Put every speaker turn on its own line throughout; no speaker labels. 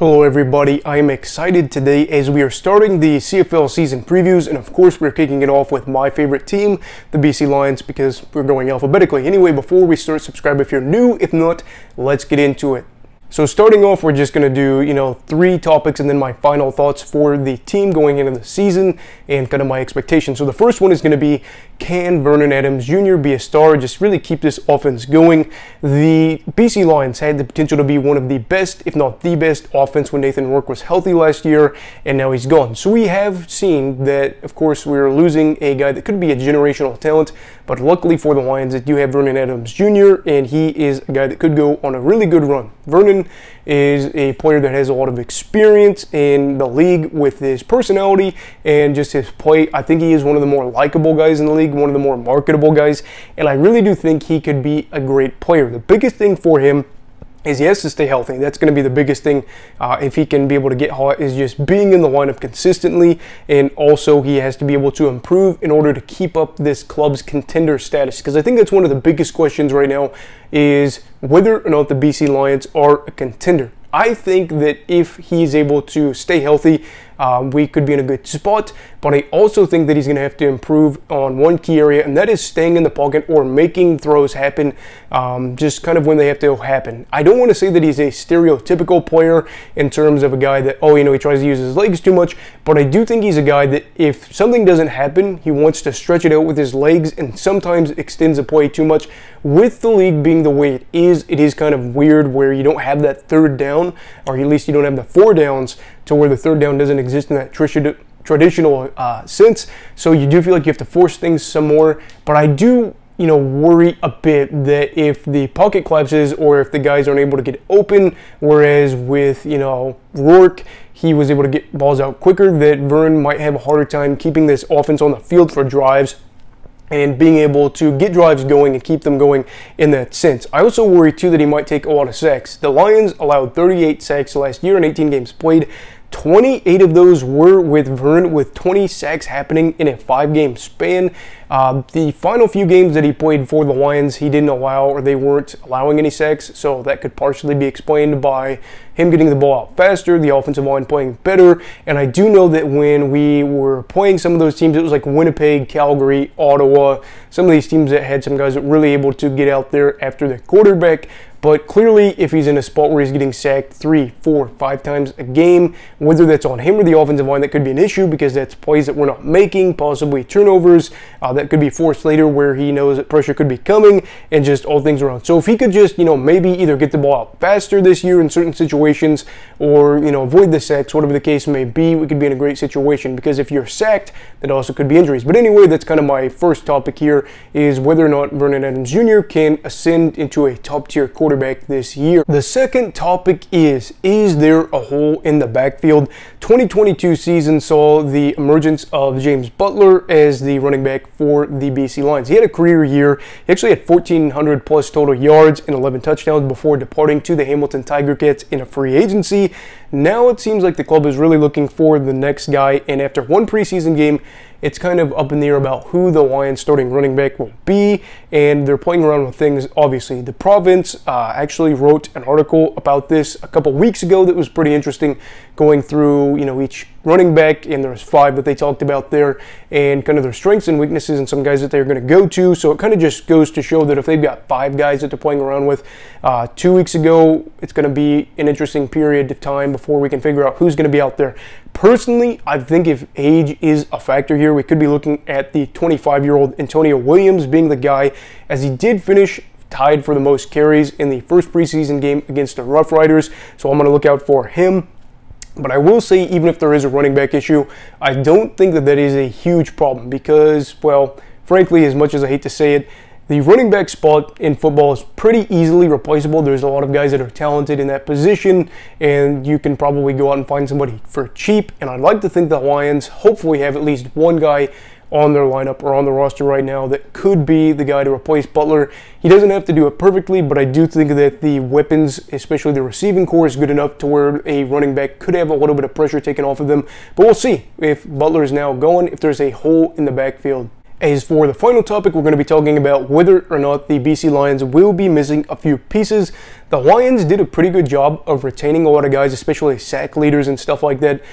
Hello everybody, I am excited today as we are starting the CFL season previews, and of course we're kicking it off with my favorite team, the BC Lions, because we're going alphabetically. Anyway, before we start, subscribe if you're new. If not, let's get into it. So starting off, we're just going to do, 3 topics and then my final thoughts for the team going into the season and kind of my expectations. So the first one is going to be, can Vernon Adams Jr. be a star? Just really keep this offense going. The BC Lions had the potential to be one of the best, if not the best, offense when Nathan Rourke was healthy last year, and now he's gone. So we have seen that, of course, we're losing a guy that could be a generational talent, but luckily for the Lions, they do have Vernon Adams Jr., and he is a guy that could go on a really good run. Vernon is a player that has a lot of experience in the league with his personality and just his play. I think he is one of the more likable guys in the league, one of the more marketable guys, and I really do think he could be a great player. The biggest thing for him is he has to stay healthy. That's going to be the biggest thing if he can be able to get hot, is just being in the lineup consistently, and also he has to be able to improve in order to keep up this club's contender status, because I think that's one of the biggest questions right now, is whether or not the BC Lions are a contender. I think that if he's able to stay healthy, we could be in a good spot, but I also think that he's going to have to improve on one key area, and that is staying in the pocket or making throws happen just kind of when they have to happen. I don't want to say that he's a stereotypical player in terms of a guy that, he tries to use his legs too much, but I do think he's a guy that if something doesn't happen, he wants to stretch it out with his legs and sometimes extends the play too much. With the league being the way it is kind of weird where you don't have that third down, or at least you don't have the 4 downs, to where the third down doesn't exist in that traditional sense. So you do feel like you have to force things some more. But I do, worry a bit that if the pocket collapses or if the guys aren't able to get open, whereas with, Rourke, he was able to get balls out quicker, that Vern might have a harder time keeping this offense on the field for drives and being able to get drives going and keep them going in that sense. I also worry, too, that he might take a lot of sacks. The Lions allowed 38 sacks last year in 18 games played. 28 of those were with Vern, with 20 sacks happening in a 5-game span. The final few games that he played for the Lions, he didn't allow, or they weren't allowing any sacks, so that could partially be explained by him getting the ball out faster, the offensive line playing better. And I do know that when we were playing some of those teams, it was like Winnipeg, Calgary, Ottawa, some of these teams that had some guys that were really able to get out there after the quarterback. But clearly, if he's in a spot where he's getting sacked 3, 4, 5 times a game, whether that's on him or the offensive line, that could be an issue, because that's plays that we're not making, possibly turnovers that could be forced later where he knows that pressure could be coming, and just all things around. So if he could just, maybe either get the ball out faster this year in certain situations, or, avoid the sacks, whatever the case may be, we could be in a great situation, because if you're sacked, that also could be injuries. But anyway, that's kind of my first topic here, is whether or not Vernon Adams Jr. can ascend into a top-tier quarterback this year. The second topic is there a hole in the backfield? 2022 season saw the emergence of James Butler as the running back for the BC Lions. He had a career year. He actually had 1,400 plus total yards and 11 touchdowns before departing to the Hamilton Tiger Cats in a free agency. Now it seems like the club is really looking for the next guy, and after one preseason game, it's kind of up in the air about who the Lions starting running back will be, and they're playing around with things, obviously. The Province actually wrote an article about this a couple weeks ago that was pretty interesting, going through, each running back, and there's 5 that they talked about there, and kind of their strengths and weaknesses and some guys that they're going to go to. So it kind of just goes to show that if they've got 5 guys that they're playing around with 2 weeks ago, it's going to be an interesting period of time before we can figure out who's going to be out there. Personally, I think if age is a factor here, we could be looking at the 25-year-old Antonio Williams being the guy, as he did finish tied for the most carries in the first preseason game against the Rough Riders. So I'm going to look out for him. But I will say, even if there is a running back issue, I don't think that is a huge problem, because, well, frankly, as much as I hate to say it, the running back spot in football is pretty easily replaceable. There's a lot of guys that are talented in that position, and you can probably go out and find somebody for cheap. And I'd like to think the Lions hopefully have at least one guy on their lineup or on the roster right now that could be the guy to replace Butler. He doesn't have to do it perfectly, but I do think that the weapons, especially the receiving core, is good enough to where a running back could have a little bit of pressure taken off of them. But we'll see if Butler is now gone, if there's a hole in the backfield. As for the final topic, we're going to be talking about whether or not the BC Lions will be missing a few pieces. The Lions did a pretty good job of retaining a lot of guys, especially sack leaders and stuff like that,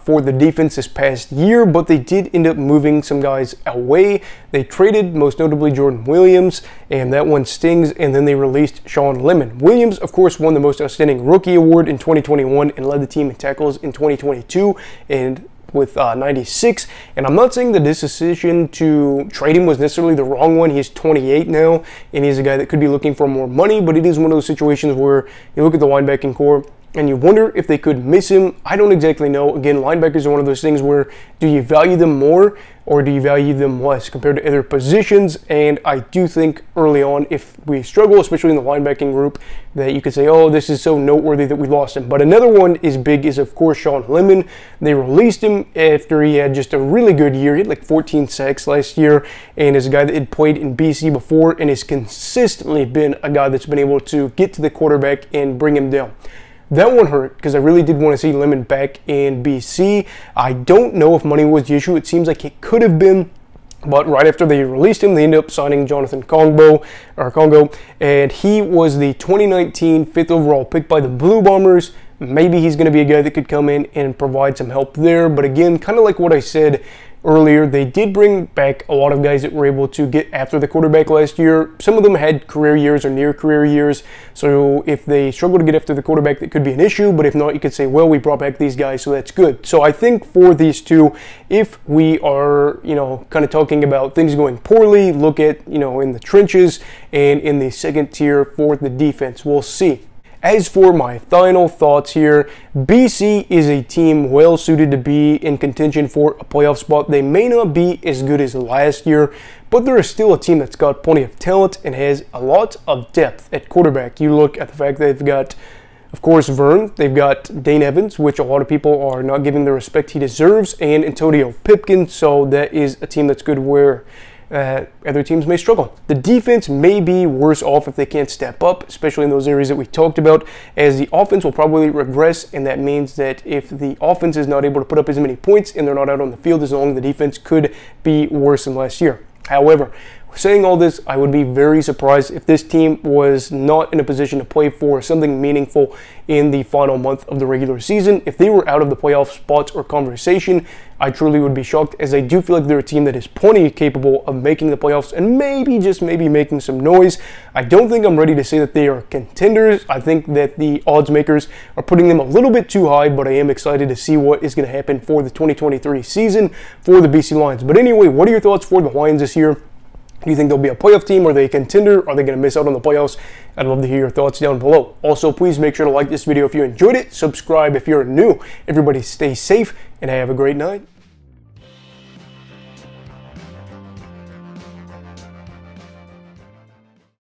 for the defense this past year, but they did end up moving some guys away. They traded, most notably, Jordan Williams, and that one stings, and then they released Sean Lemon. Williams, of course, won the Most Outstanding Rookie Award in 2021 and led the team in tackles in 2022, and with 96, and I'm not saying that this decision to trade him was necessarily the wrong one. He's 28 now, and he's a guy that could be looking for more money, but it is one of those situations where you look at the linebacking core and you wonder if they could miss him. I don't exactly know. Again, linebackers are one of those things where do you value them more or do you value them less compared to other positions? And I do think early on, if we struggle, especially in the linebacking group, that you could say, oh, this is so noteworthy that we lost him. But another one is big is, of course, Sean Lemon. They released him after he had just a really good year. He had like 14 sacks last year, and is a guy that had played in BC before and has consistently been a guy that's been able to get to the quarterback and bring him down. That one hurt because I really did want to see Lemon back in BC. I don't know if money was the issue. It seems like it could have been, but right after they released him, they ended up signing Jonathan Congo, and he was the 2019 5th overall pick by the Blue Bombers. Maybe he's going to be a guy that could come in and provide some help there. But again, kind of like what I said earlier, they did bring back a lot of guys that were able to get after the quarterback last year. Some of them had career years or near career years. So if they struggle to get after the quarterback, that could be an issue. But if not, you could say, well, we brought back these guys, so that's good. So I think for these two, if we are, kind of talking about things going poorly, look at, in the trenches and in the second tier for the defense. We'll see. As for my final thoughts here, BC is a team well suited to be in contention for a playoff spot. They may not be as good as last year, but they're still a team that's got plenty of talent and has a lot of depth at quarterback. You look at the fact that they've got, of course, Vern. They've got Dane Evans, which a lot of people are not giving the respect he deserves, and Antonio Pipkin. So that is a team that's good where other teams may struggle. The defense may be worse off if they can't step up, especially in those areas that we talked about, as the offense will probably regress, and that means that if the offense is not able to put up as many points and they're not out on the field as long, the defense could be worse than last year. However, saying all this, I would be very surprised if this team was not in a position to play for something meaningful in the final month of the regular season. If they were out of the playoff spots or conversation, I truly would be shocked, as I do feel like they're a team that is plenty capable of making the playoffs and maybe, just maybe, making some noise. I don't think I'm ready to say that they are contenders. I think that the odds makers are putting them a little bit too high, but I am excited to see what is going to happen for the 2023 season for the BC Lions. But anyway, what are your thoughts for the Lions this year? Do you think they'll be a playoff team? Are they a contender? Are they going to miss out on the playoffs? I'd love to hear your thoughts down below. Also, please make sure to like this video if you enjoyed it. Subscribe if you're new. Everybody stay safe and have a great night.